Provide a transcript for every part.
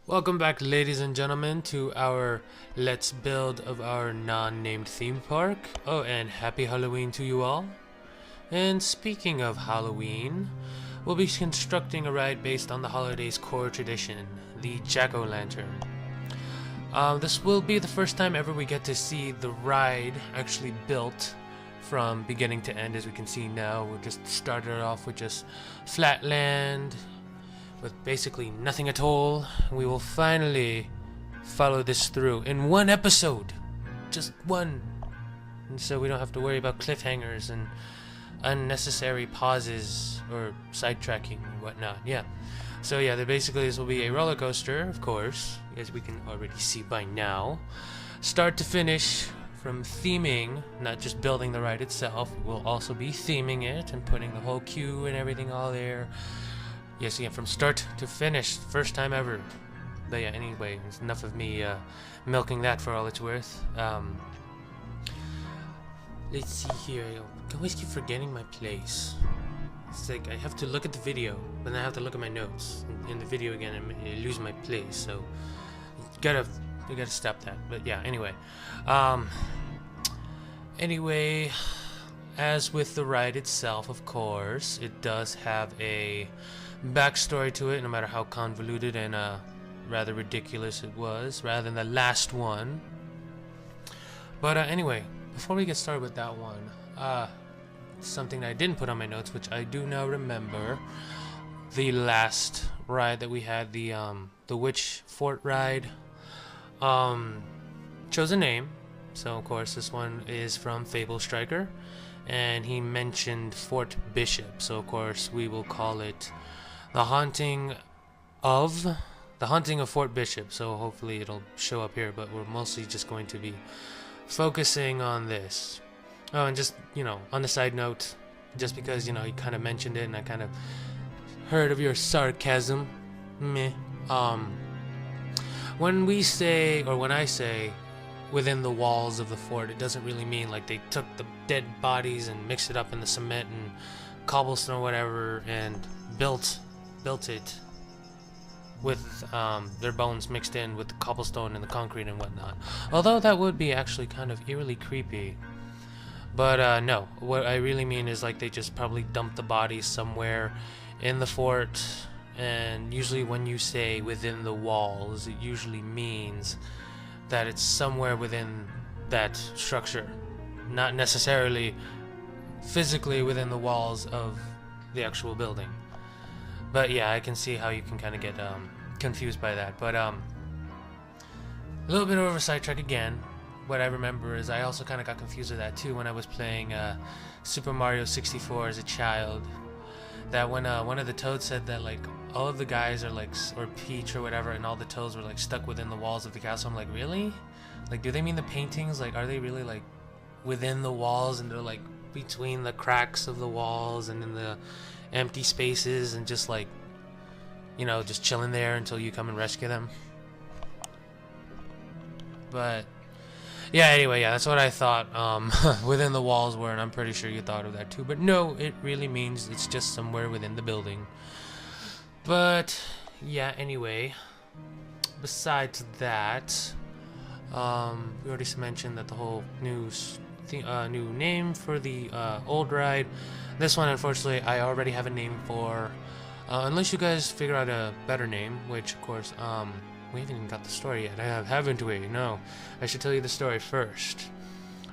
Welcome back, ladies and gentlemen, to our Let's Build of our non-named theme park. Oh, and happy Halloween to you all. And speaking of Halloween, we'll be constructing a ride based on the holiday's core tradition, the Jack-o'-lantern. This will be the first time ever we get to see the ride actually built from beginning to end. As we can see now, we just started off with just flat land, with basically nothing at all. We will finally follow this through in one episode, just one, and so we don't have to worry about cliffhangers and unnecessary pauses or sidetracking and whatnot. So basically this will be a roller coaster, of course, as we can already see by now, start to finish. From theming, not just building the ride itself, we'll also be theming it and putting the whole queue and everything all there. Yes, from start to finish, first time ever. But yeah, anyway, it's enough of me milking that for all it's worth. Let's see here. I always keep forgetting my place. It's like I have to look at the video, but then I have to look at my notes in the video again, and I lose my place. So you gotta stop that. But yeah, anyway. As with the ride itself, of course, it does have a backstory to it, no matter how convoluted and rather ridiculous it was, rather than the last one. But anyway, before we get started with that one, something that I didn't put on my notes, which I do now remember, the last ride that we had, the Witch Fort ride, chose a name. So of course this one is from Fable Striker, and he mentioned Fort Bishop, so of course we will call it The Haunting of Fort Bishop. So hopefully it'll show up here, but we're mostly just going to be focusing on this. Oh, and just, on the side note, just because, you kind of mentioned it and I kind of heard of your sarcasm, when I say within the walls of the fort, it doesn't really mean like they took the dead bodies and mixed it up in the cement and cobblestone or whatever and built it with their bones mixed in with the cobblestone and the concrete and whatnot. Although that would be actually kind of eerily creepy. But no, what I really mean is like they just probably dumped the bodies somewhere in the fort. And usually when you say within the walls, it usually means that it's somewhere within that structure, not necessarily physically within the walls of the actual building. But yeah, I can see how you can kind of get confused by that. But a little bit of a sidetrack again. What I remember is I also kind of got confused with that too when I was playing Super Mario 64 as a child. That when one of the Toads said that like all of the guys are like, or Peach or whatever, and all the Toads were like stuck within the walls of the castle. I'm like, really? Like, do they mean the paintings? Like, are they really like within the walls and they're like between the cracks of the walls and in the empty spaces and just like, just chilling there until you come and rescue them? But yeah, anyway, that's what I thought within the walls were, and I'm pretty sure you thought of that too. But no, it really means it's just somewhere within the building. But yeah, anyway, besides that, we already mentioned that the whole new name for the old ride. This one, unfortunately, I already have a name for, unless you guys figure out a better name, which of course, we haven't even got the story yet, haven't we? No, I should tell you the story first.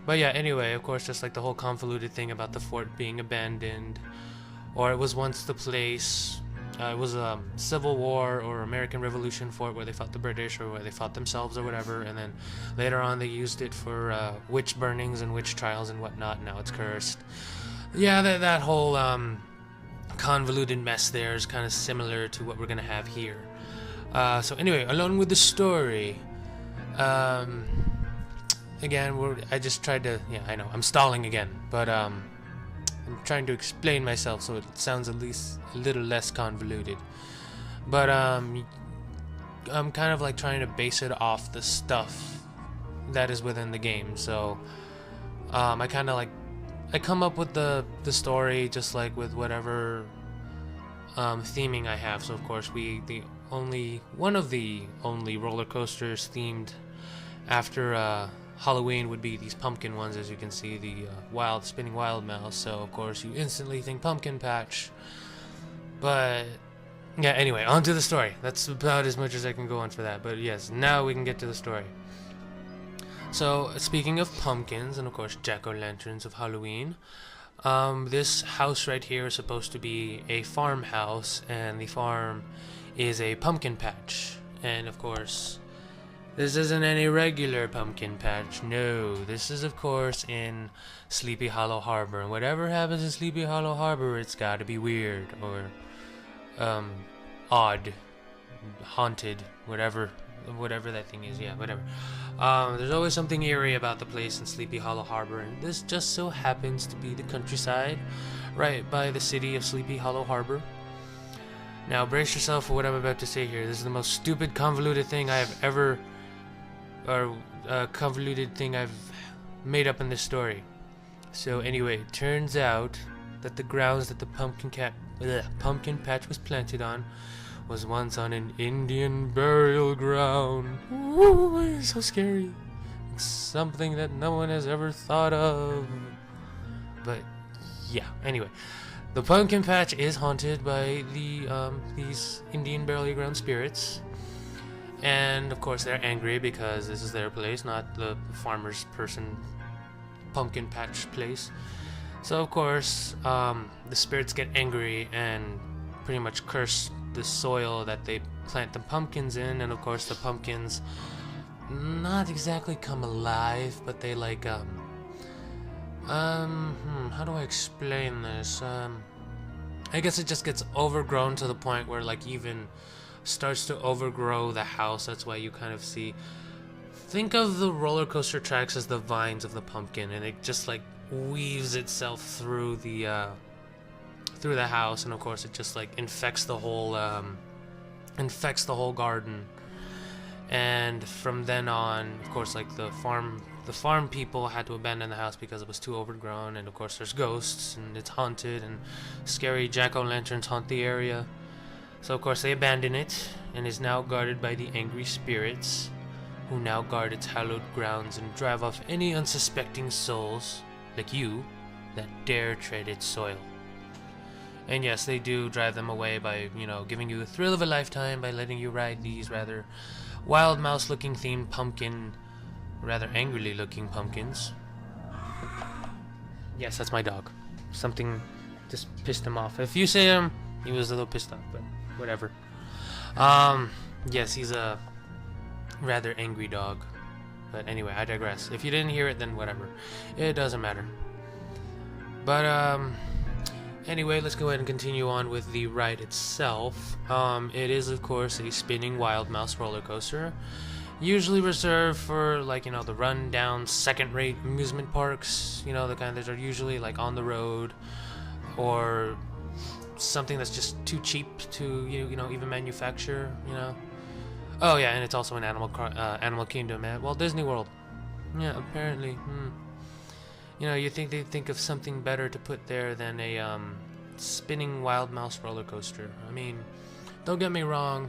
But yeah, anyway, of course, just like the whole convoluted thing about the fort being abandoned, or it was once the place, it was a Civil War or American Revolution fort where they fought the British or where they fought themselves or whatever, and then later on they used it for witch burnings and witch trials and whatnot. Now it's cursed. Yeah, that whole convoluted mess there is kind of similar to what we're gonna have here. So anyway, along with the story, again, I just tried to, I know, I'm stalling again, but I'm trying to explain myself so it sounds at least a little less convoluted. But I'm kind of like trying to base it off the stuff that is within the game. So I kind of like, I come up with the story just like with whatever theming I have. So of course only one of the only roller coasters themed after Halloween would be these pumpkin ones, as you can see, the wild spinning wild mouse. So of course you instantly think pumpkin patch. But yeah, anyway, on to the story. That's about as much as I can go on for that. But yes, now we can get to the story. So speaking of pumpkins and of course jack-o'-lanterns of Halloween, this house right here is supposed to be a farmhouse, and the farm is a pumpkin patch. And of course, this isn't any regular pumpkin patch. No, this is of course in Sleepy Hollow Harbor. And whatever happens in Sleepy Hollow Harbor, it's gotta be weird or odd, haunted, whatever that thing is. Yeah, whatever. There's always something eerie about the place in Sleepy Hollow Harbor, and this just so happens to be the countryside right by the city of Sleepy Hollow Harbor. Now brace yourself for what I'm about to say here. This is the most stupid, convoluted thing I've ever, convoluted thing I've made up in this story. So anyway, it turns out that the grounds that the pumpkin patch was planted on was once on an Indian burial ground. Ooh, it's so scary. It's something that no one has ever thought of. But yeah, anyway, the pumpkin patch is haunted by these Indian burial ground spirits, and of course they're angry because this is their place, not the farmer's person pumpkin patch place. So of course the spirits get angry and pretty much curse the soil that they plant the pumpkins in, and of course the pumpkins not exactly come alive, but they like how do I explain this? I guess it just gets overgrown to the point where like even starts to overgrow the house. That's why you kind of see, think of the roller coaster tracks as the vines of the pumpkin, and it just like weaves itself through the house, and of course it just like infects the whole garden. And from then on, of course, like the farm people had to abandon the house because it was too overgrown, and of course there's ghosts and it's haunted, and scary jack-o'-lanterns haunt the area. So of course they abandon it, and is now guarded by the angry spirits, who now guard its hallowed grounds and drive off any unsuspecting souls like you that dare tread its soil. And yes, they do drive them away by, you know, giving you the thrill of a lifetime by letting you ride these rather wild mouse looking themed pumpkin, rather angrily looking pumpkins. Yes, that's my dog. Something just pissed him off. If you say him, he was a little pissed off, but whatever. Yes, he's a rather angry dog. But anyway, I digress. If you didn't hear it, then whatever. It doesn't matter. But anyway, let's go ahead and continue on with the ride itself. It is, of course, a spinning wild mouse roller coaster, usually reserved for, like, you know, the run-down second-rate amusement parks. You know, the kind that are usually like on the road, or something that's just too cheap to you know even manufacture. You know. Oh yeah, and it's also an Animal Kingdom at Walt Disney World. Yeah, apparently. You know, you think they'd think of something better to put there than a spinning wild mouse roller coaster. I mean, don't get me wrong,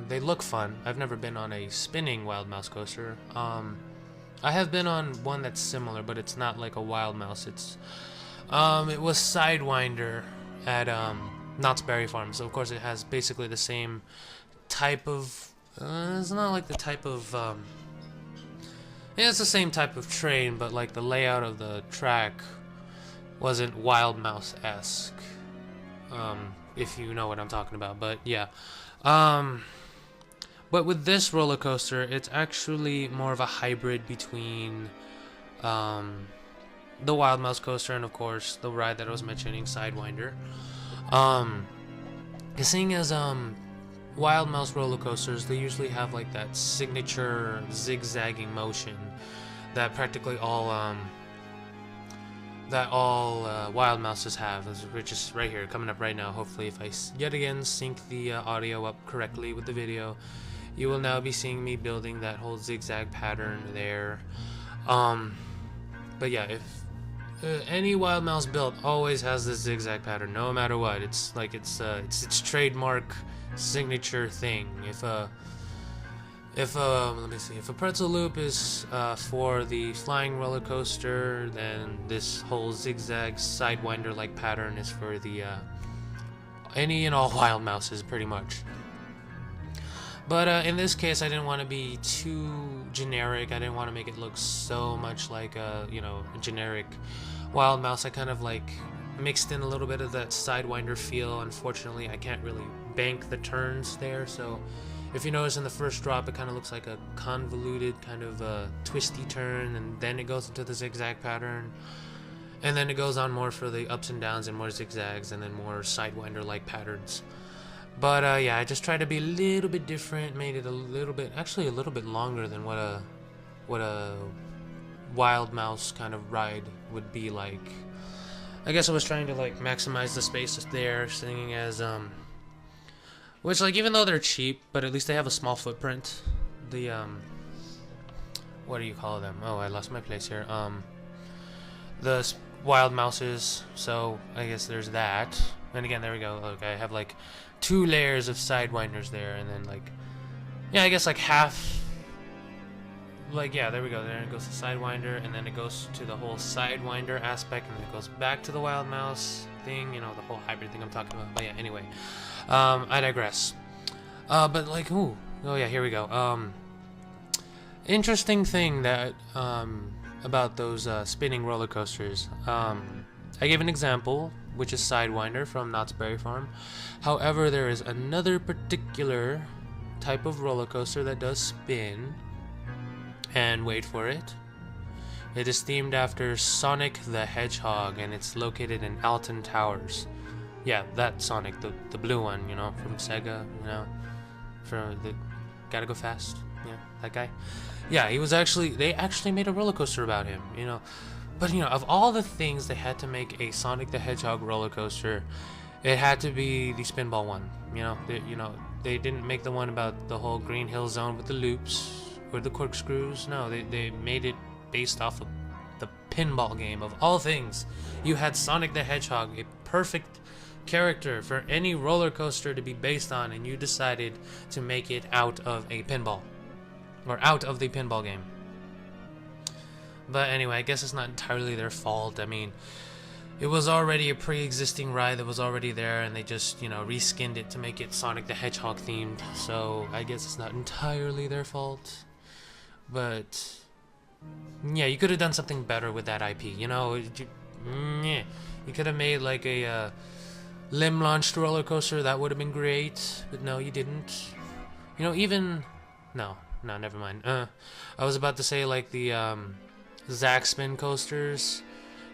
they look fun. I've never been on a spinning wild mouse coaster. I have been on one that's similar, but it's not like a wild mouse. It's it was Sidewinder at Knott's Berry Farm. So of course it has basically the same type of. It's not like the type of. Yeah, it's the same type of train, but like the layout of the track wasn't Wild Mouse-esque. If you know what I'm talking about, but yeah. But with this roller coaster, it's actually more of a hybrid between the Wild Mouse coaster and, of course, the ride that I was mentioning, Sidewinder. Seeing as Wild Mouse roller coasters, they usually have like that signature zigzagging motion that practically all Wild Mouses have, which is right here, coming up right now. Hopefully, if I yet again sync the audio up correctly with the video, you will now be seeing me building that whole zigzag pattern there. But yeah, if any Wild Mouse built always has this zigzag pattern, no matter what. It's like it's trademark signature thing. If let me see. If a pretzel loop is for the flying roller coaster, then this whole zigzag sidewinder-like pattern is for the any and all wild mouses, pretty much. But in this case, I didn't want to be too generic. I didn't want to make it look so much like a a generic wild mouse. I kind of like mixed in a little bit of that sidewinder feel. Unfortunately, I can't really bank the turns there, so. If you notice in the first drop, it kind of looks like a convoluted kind of twisty turn, and then it goes into the zigzag pattern, and then it goes on more for the ups and downs and more zigzags, and then more sidewinder-like patterns. But yeah, I just tried to be a little bit different, made it a little bit longer than what a wild mouse kind of ride would be like. I guess I was trying to like maximize the space there, seeing as which, like, even though they're cheap, but at least they have a small footprint. The, what do you call them? Oh, I lost my place here. The wild mouses, so I guess there's that. And again, there we go. Look, I have, like, 2 layers of sidewinders there, and then, like, yeah, I guess, like, half, like, yeah, there we go. There it goes to sidewinder, and then it goes to the whole sidewinder aspect, and then it goes back to the wild mouse thing, the whole hybrid thing I'm talking about. But yeah, anyway. I digress. But like, oh yeah, here we go. Interesting thing that about those spinning roller coasters. I gave an example, which is Sidewinder from Knott's Berry Farm. However, there is another particular type of roller coaster that does spin. And wait for it. It is themed after Sonic the Hedgehog, and it's located in Alton Towers. Yeah, that Sonic, the blue one, from Sega, from the Gotta Go Fast, yeah, that guy. Yeah, they actually made a roller coaster about him, But, of all the things they had to make a Sonic the Hedgehog roller coaster, it had to be the Spinball one, They didn't make the one about the whole Green Hill Zone with the loops or the corkscrews. No, they made it based off of the pinball game. Of all things, you had Sonic the Hedgehog, a perfect character for any roller coaster to be based on, and you decided to make it out of a pinball, or out of the pinball game. But anyway, I guess it's not entirely their fault. I mean, it was already a pre-existing ride that was already there, and they just, reskinned it to make it Sonic the Hedgehog themed, so I guess it's not entirely their fault. But yeah, you could have done something better with that IP, you could have made like a limb launched roller coaster. That would have been great, but no, you didn't. No, never mind. I was about to say like the Zack spin coasters.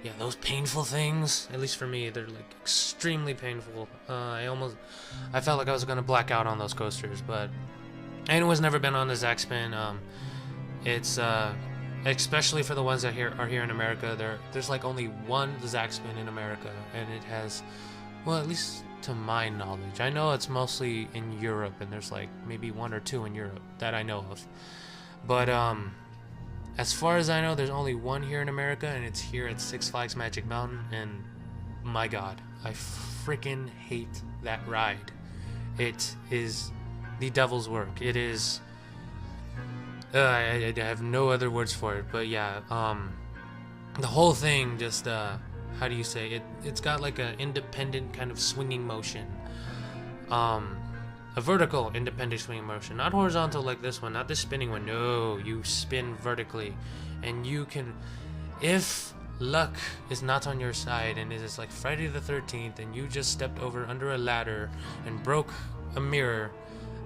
Yeah, those painful things. At least for me, they're like extremely painful. I felt like I was gonna black out on those coasters, but anyone's never been on the Zack spin. It's especially for the ones that are here in America. There's like only one Zack spin in America, and it has. Well, at least to my knowledge. I know it's mostly in Europe, and there's like maybe 1 or 2 in Europe that I know of. But as far as I know, there's only one here in America, and it's here at Six Flags Magic Mountain, and my god, I freaking hate that ride. It is the devil's work. It is... I have no other words for it, but yeah, the whole thing just... how do you say it? It's got like an independent kind of swinging motion, a vertical independent swinging motion, not horizontal like this one, not this spinning one. No, you spin vertically, and you can, if luck is not on your side, and it is like Friday the 13th, and you just stepped over under a ladder and broke a mirror,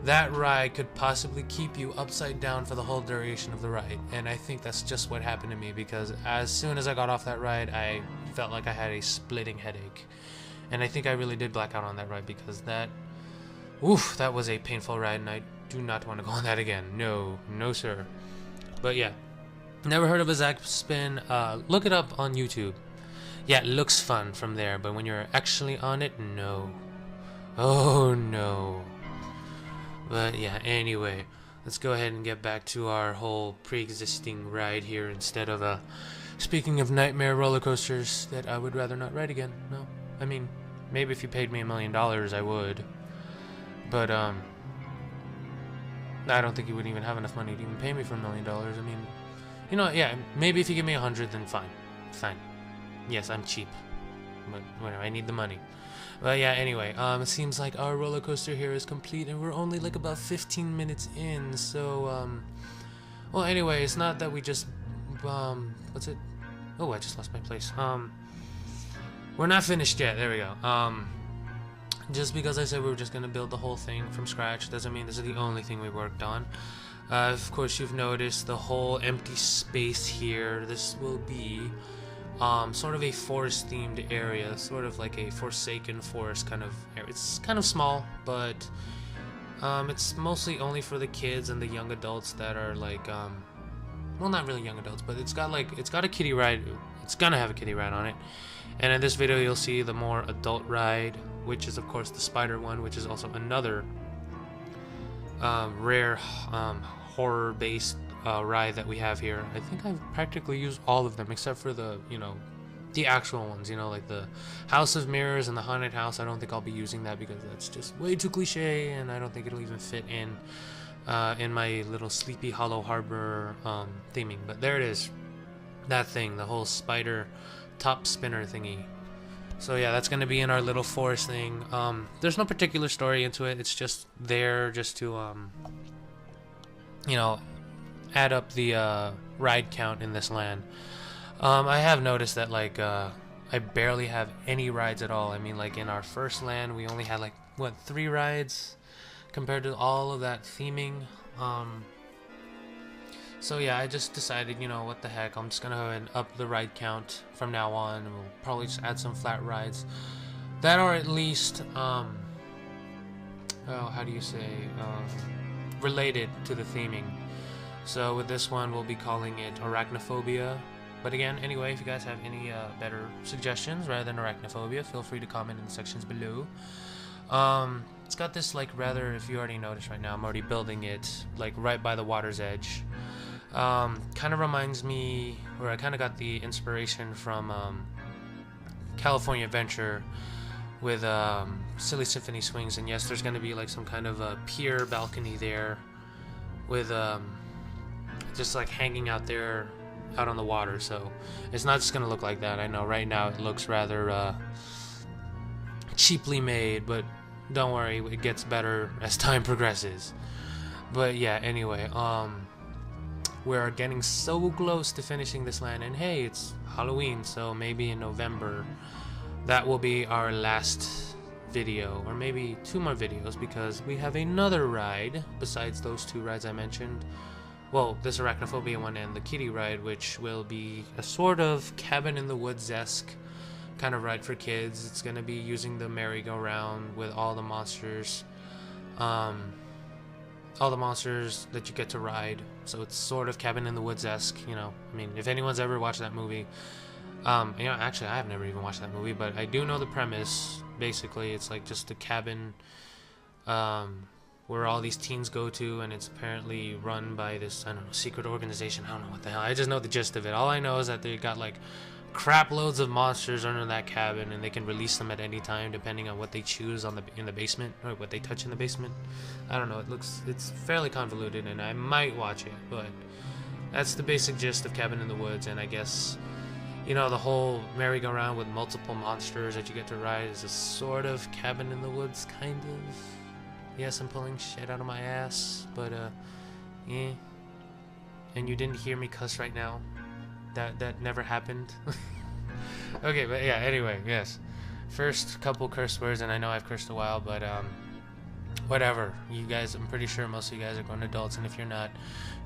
that ride could possibly keep you upside down for the whole duration of the ride. And I think that's just what happened to me, because as soon as I got off that ride, I felt like I had a splitting headache. And I think I really did black out on that ride, because that was a painful ride, and I do not want to go on that again. No sir. But yeah, never heard of a Zack spin. Look it up on YouTube. Yeah, it looks fun from there, but when you're actually on it, no. Oh no. But yeah, anyway, let's go ahead and get back to our whole pre-existing ride here, instead of speaking of nightmare roller coasters that I would rather not ride again. No, I mean, maybe if you paid me $1 million, I would. But I don't think he would even have enough money to even pay me for $1 million. I mean, you know, yeah, maybe if you give me 100, then fine. Yes, I'm cheap, but whatever, I need the money. But yeah, anyway, it seems like our roller coaster here is complete, and we're only like about 15 minutes in. So well, anyway, it's not that we just what's it? Oh, I just lost my place. We're not finished yet. There we go. Just because I said we were just gonna build the whole thing from scratch doesn't mean this is the only thing we worked on. Of course, you've noticed the whole empty space here. This will be sort of a forest-themed area, sort of like a forsaken forest kind of area. It's kind of small, but it's mostly only for the kids and the young adults that are like, well, not really young adults, but it's got a kiddie ride. It's gonna have a kiddie ride on it. And in this video, you'll see the more adult ride, which is of course the spider one, which is also another rare horror-based ride that we have here. I think I've practically used all of them except for the, you know, the actual ones, you know, like the House of Mirrors and the Haunted House. I don't think I'll be using that because that's just way too cliche, and I don't think it'll even fit in my little Sleepy Hollow Harbor theming. But there it is, that thing, the whole spider top spinner thingy. So yeah, that's gonna be in our little forest thing. There's no particular story into it. It's just there just to you know, add up the ride count in this land. I have noticed that like I barely have any rides at all. I mean, like in our first land we only had like what, 3 rides compared to all of that theming. So yeah, I just decided, you know, what the heck, I'm just gonna go ahead and up the ride count from now on, and we'll probably just add some flat rides that are at least oh, how do you say, related to the theming. So with this one, we'll be calling it Arachnophobia. But again, anyway, if you guys have any better suggestions rather than Arachnophobia, feel free to comment in the sections below. It's got this, like, rather, if you already noticed right now, I'm already building it, like, right by the water's edge. Kind of reminds me, or I kind of got the inspiration from California Adventure with Silly Symphony Swings, and yes, there's going to be like some kind of a pier balcony there with just like hanging out there out on the water. So it's not just going to look like that. I know right now it looks rather cheaply made, but don't worry, it gets better as time progresses. But yeah, anyway, we're getting so close to finishing this land, and hey, it's Halloween, so maybe in November that will be our last video, or maybe 2 more videos, because we have another ride besides those 2 rides I mentioned. Well, this Arachnophobia one and the kiddie ride, which will be a sort of cabin in the woods-esque kind of ride for kids. It's gonna be using the merry-go-round with all the monsters that you get to ride. So it's sort of cabin in the woods-esque, you know. I mean, if anyone's ever watched that movie, you know, actually I have never even watched that movie, but I do know the premise. Basically, it's like just a cabin where all these teens go to, and it's apparently run by this, I don't know, secret organization. I don't know what the hell. I just know the gist of it. All I know is that they got like crap loads of monsters under that cabin, and they can release them at any time depending on what they choose in the basement, or what they touch in the basement. I don't know, it's fairly convoluted, and I might watch it, but that's the basic gist of Cabin in the Woods. And I guess, you know, the whole merry-go-round with multiple monsters that you get to ride is a sort of Cabin in the Woods, kind of. Yes, I'm pulling shit out of my ass, but yeah. And you didn't hear me cuss right now. That never happened. Okay, but yeah, anyway, yes. First couple curse words, and I know I've cursed a while, but whatever. You guys, I'm pretty sure most of you guys are grown adults, and if you're not,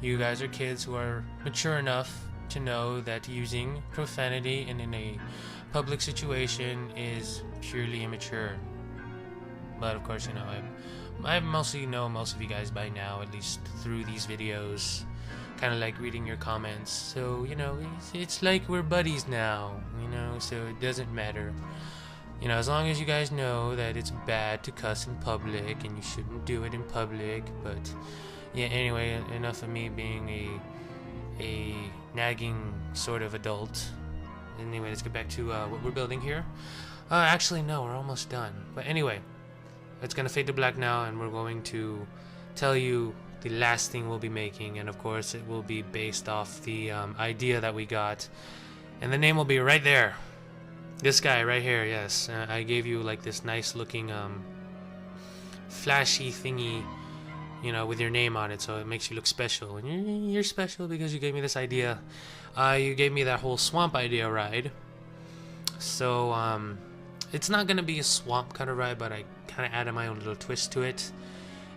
you guys are kids who are mature enough to know that using profanity in a public situation is purely immature. But of course, you know, I mostly know most of you guys by now, at least through these videos. Kind of like reading your comments, so you know, it's like we're buddies now, you know, so it doesn't matter, you know, as long as you guys know that it's bad to cuss in public and you shouldn't do it in public. But yeah, anyway, enough of me being a nagging sort of adult. Anyway, let's get back to what we're building here. Actually no, we're almost done, but anyway, it's gonna fade to black now, and we're going to tell you the last thing we'll be making, and of course it will be based off the idea that we got, and the name will be right there. This guy right here, yes. I gave you like this nice looking flashy thingy, you know, with your name on it, so it makes you look special. And you're special because you gave me this idea. You gave me that whole swamp idea ride. So it's not gonna be a swamp kind of ride, but I kind of added my own little twist to it,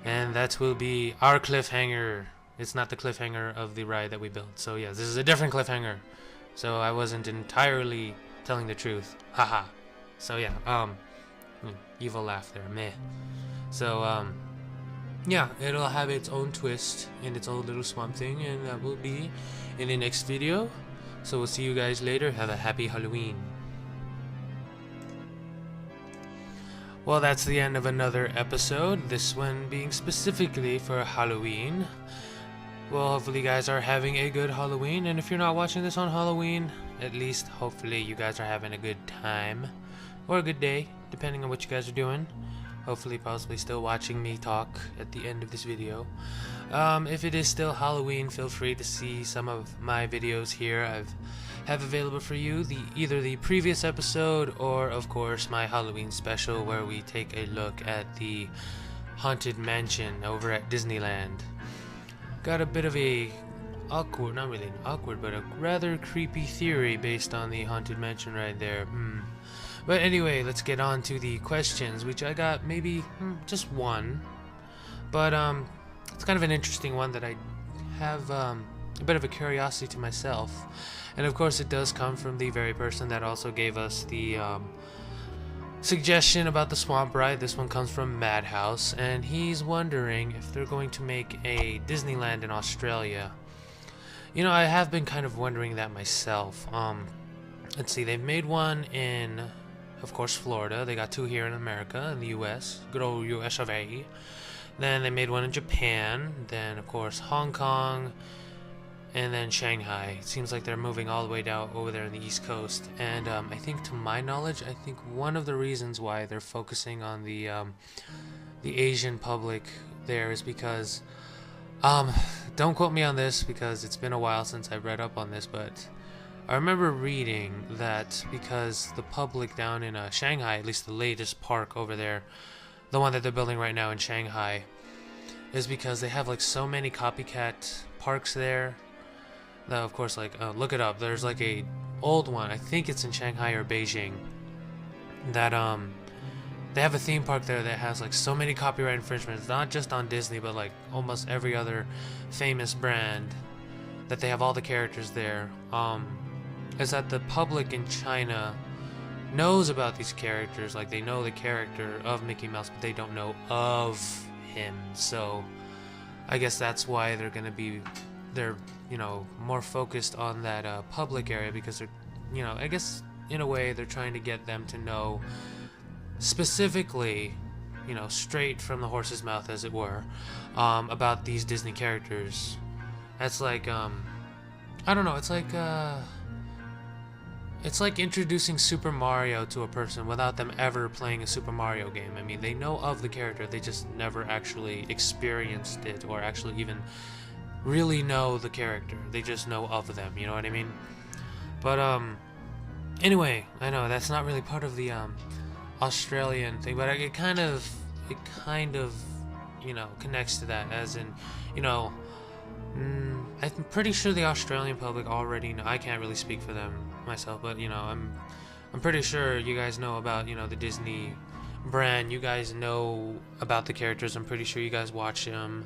and that will be our cliffhanger. It's not the cliffhanger of the ride that we built. So yeah, this is a different cliffhanger. So I wasn't entirely telling the truth. Haha. So yeah, evil laugh there, meh. So yeah, it'll have its own twist and its own little swamp thing, and that will be in the next video. So we'll see you guys later. Have a happy Halloween. Well, that's the end of another episode, this one being specifically for Halloween. Well, hopefully you guys are having a good Halloween, and if you're not watching this on Halloween, at least hopefully you guys are having a good time, or a good day, depending on what you guys are doing. Hopefully possibly still watching me talk at the end of this video. If it is still Halloween, feel free to see some of my videos here. I have available for you either the previous episode or of course my Halloween special, where we take a look at the Haunted Mansion over at Disneyland. Got a bit of a awkward, not really awkward, but a rather creepy theory based on the Haunted Mansion right there. But anyway, let's get on to the questions, which I got maybe just one, but it's kind of an interesting one that I have a bit of a curiosity to myself, and of course it does come from the very person that also gave us the suggestion about the swamp ride. This one comes from Madhouse, and he's wondering if they're going to make a Disneyland in Australia. You know, I have been kind of wondering that myself. Let's see, they've made one in, of course, Florida. They got two here in America, in the US, good old US of A. Then they made one in Japan, then of course Hong Kong, and then Shanghai. It seems like they're moving all the way down over there in the East Coast. And I think, to my knowledge, I think one of the reasons why they're focusing on the Asian public there is because, don't quote me on this because it's been a while since I read up on this, but I remember reading that because the public down in Shanghai, at least the latest park over there, the one that they're building right now in Shanghai, is because they have like so many copycat parks there. That, of course, like look it up. There's like a old one, I think it's in Shanghai or Beijing, that they have a theme park there that has like so many copyright infringements, not just on Disney, but like almost every other famous brand, that they have all the characters there. Is that the public in China knows about these characters, like they know the character of Mickey Mouse, but they don't know of him. So I guess that's why they're you know, more focused on that public area, because they're, you know, I guess in a way they're trying to get them to know specifically, you know, straight from the horse's mouth, as it were, about these Disney characters. That's like I don't know, it's like introducing Super Mario to a person without them ever playing a Super Mario game. I mean, they know of the character, they just never actually experienced it or actually even really know the character. They just know of them, you know what I mean? But anyway, I know that's not really part of the Australian thing, but it kind of you know, connects to that, as in, you know, I'm pretty sure the Australian public already know. I can't really speak for them myself, but you know, I'm pretty sure you guys know about, you know, the Disney brand. You guys know about the characters. I'm pretty sure you guys watch them.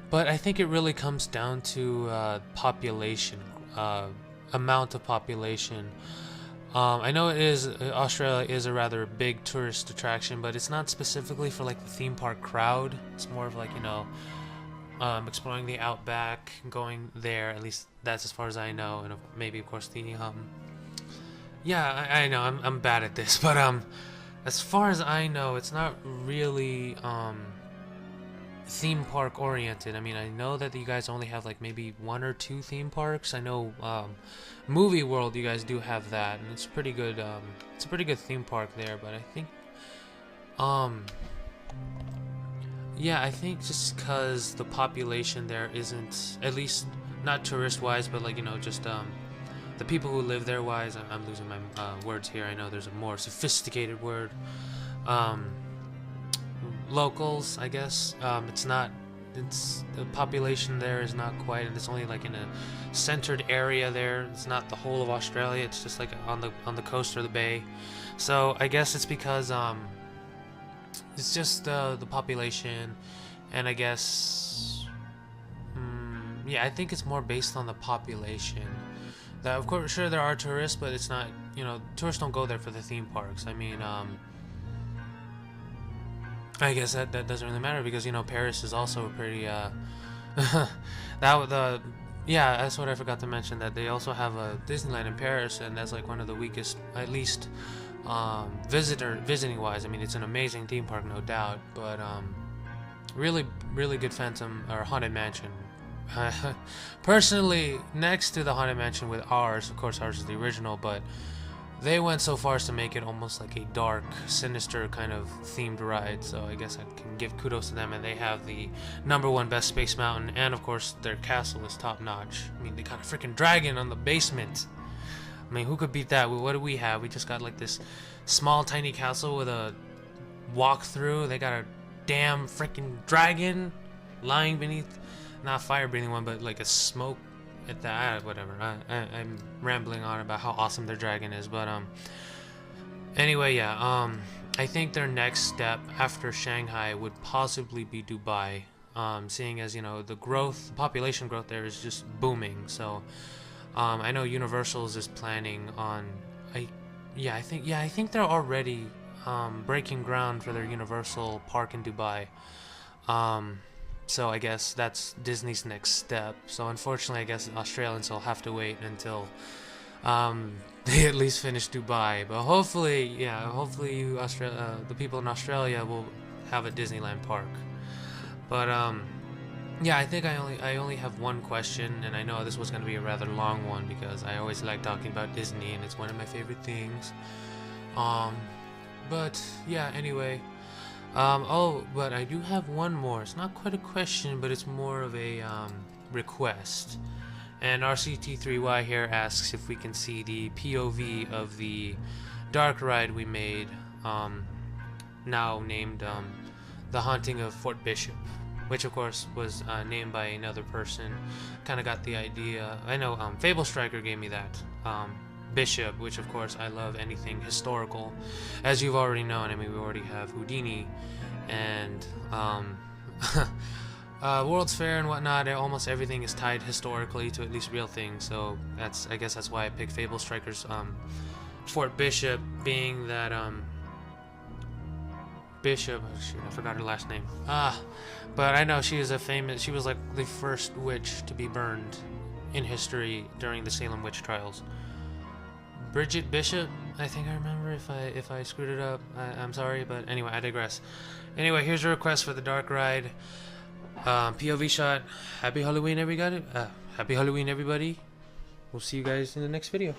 But I think it really comes down to population, amount of population. I know Australia is a rather big tourist attraction, but it's not specifically for like the theme park crowd. It's more of like, you know, exploring the outback, going there. At least that's as far as I know, and maybe of course the yeah, I know I'm bad at this, but as far as I know, it's not really theme park oriented. I mean, I know that you guys only have like maybe 1 or 2 theme parks. I know Movie World, you guys do have that, and it's pretty good. It's a pretty good theme park there, but I think Yeah, I think just because the population there isn't, at least not tourist-wise, but like, you know, just the people who live there wise. I'm losing my words here. I know there's a more sophisticated word. Um, Locals, I guess. It's the population there is not quite, and it's only like in a centered area there. It's not the whole of Australia. It's just like on the coast or the bay. So I guess it's because it's just the population, and I guess yeah, I think it's more based on the population. That of course, sure there are tourists, but it's not, you know, tourists don't go there for the theme parks. I mean, I guess that doesn't really matter because, you know, Paris is also pretty yeah, that's what I forgot to mention, that they also have a Disneyland in Paris, and that's like one of the weakest, at least visiting wise. I mean, it's an amazing theme park, no doubt, but really good Phantom or Haunted Mansion. Personally, next to the Haunted Mansion with ours, of course ours is the original, but they went so far as to make it almost like a dark, sinister kind of themed ride, so I guess I can give kudos to them, and they have the #1 best Space Mountain, and of course their castle is top notch. I mean, they got a freaking dragon on the basement. I mean, who could beat that? What do we have? We just got like this small tiny castle with a walk-through. They got a damn freaking dragon lying beneath, not fire-breathing one, but like a smoke at that, whatever. I'm rambling on about how awesome their dragon is, but anyway, yeah, I think their next step after Shanghai would possibly be Dubai, seeing as, you know, the population growth there is just booming. So I know Universal's is planning on, I think they're already breaking ground for their Universal park in Dubai. So I guess that's Disney's next step. So unfortunately, I guess Australians will have to wait until they at least finish Dubai. But hopefully, yeah, hopefully the people in Australia will have a Disneyland park. But yeah, I think I only have one question, and I know this was going to be a rather long one because I always like talking about Disney, and it's one of my favorite things. But yeah, anyway. Oh, but I do have one more. It's not quite a question, but it's more of a request. And RCT3Y here asks if we can see the POV of the dark ride we made, now named The Haunting of Fort Bishop, which of course was named by another person. Kind of got the idea. I know Fable Striker gave me that. Bishop, which of course I love anything historical, as you've already known. I mean, we already have Houdini and World's Fair and whatnot. Almost everything is tied historically to at least real things, so I guess that's why I picked Fable Strikers Fort Bishop, being that Bishop, oh shoot, I forgot her last name, but I know she was like the first witch to be burned in history during the Salem witch trials. Bridget Bishop, I think I remember. If I screwed it up, I'm sorry, but anyway, I digress. Anyway, here's a request for the dark ride. POV shot. Happy Halloween, everybody. Happy Halloween, everybody. We'll see you guys in the next video.